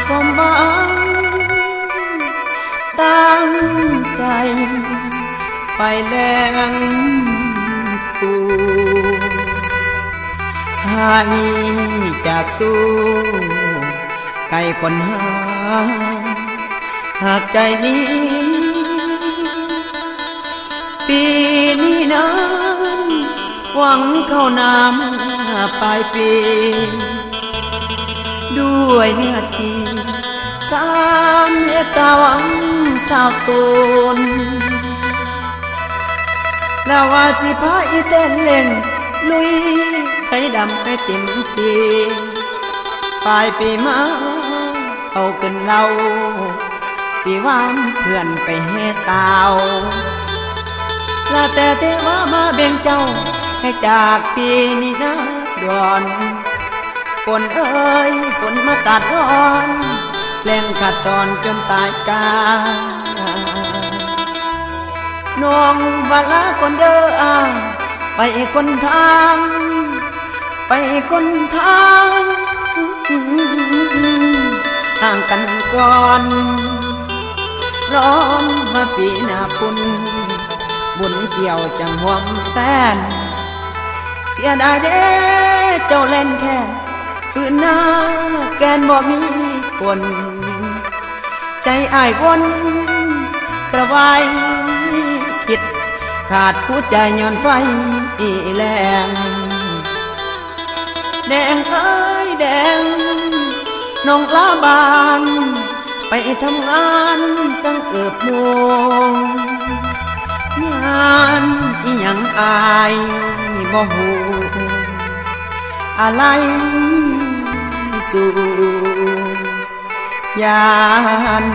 ความหวังตั้งใจไปแลงตูให้จากสู้ไกลคนหาหากใจนี้ปีนี้นั้นหวังเข้าน้ำปลายปีด้วยเนื้อที่สามเมตตาหวังสาวตูนแล้วว่าสิพาอีเต้นเล่นลุยให้ดำให้เต็มทีปลายปีมาเอาขึ้นเราสิวางเพื่อนไปให้สาวลาแต่เทว่ามาเบ่งเจ้าให้จากปีนี้นะดอนฝนเอ้ยฝนมาตัดร้อนแรงขัดตอนจนตายกาน้องวาลาคนเด้อไปคนทางไปคนทางห่างกันก่อนร้องมาปีหน้าปุ่นบุญเกี่ยวจังห่วงแฟนเสียดายเด้เจ้าเล่นแค่ฝืนหน้าแกนบ่มีคนใจอ้ายวนกระวายคิดขาดผู้ใจย้อนไฟอีแรงแดงเอ้ยแดงน้องลาบานไปทำงานตั้งเกือบโมงงานอีหยังอายบ่ฮู้อะไรสู่ยาน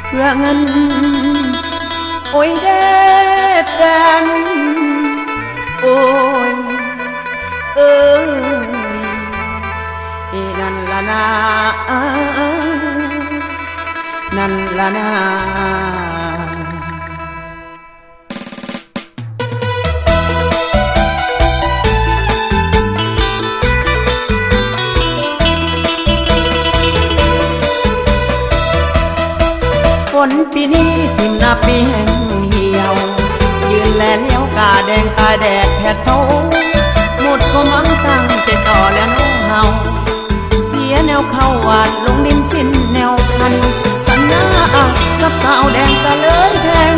เพื่อเงินโอ้ยเด้แฟนโอ้ยเอ้ยนั่นละนานั่นละนาฝนปีนี้ทิ่มหน้าปีแห้งเหี่ยวยืนแลเลี้ยวกาแดงตาแดดแผดเผาหมดความหวังตั้งใจต่อแล้วน้องเฮาเสียแนวเข้าหวานลงดินสิ้นแนวพันสัญญากับสาวแดงตะเลยแพง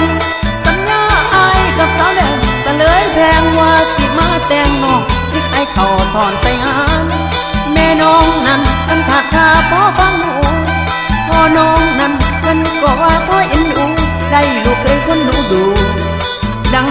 สัญญาอายกับสาวแดงตะเลยแพงว่าสิมาแต่งน้องสิให้เขาถอนใส่งานแม่น้องนั้นกันขาดค่าพอฟังหูพ่อน้องนั้นกันก็ว่าพ่อเอ็นดูได้ลูกเคยคนดูดัง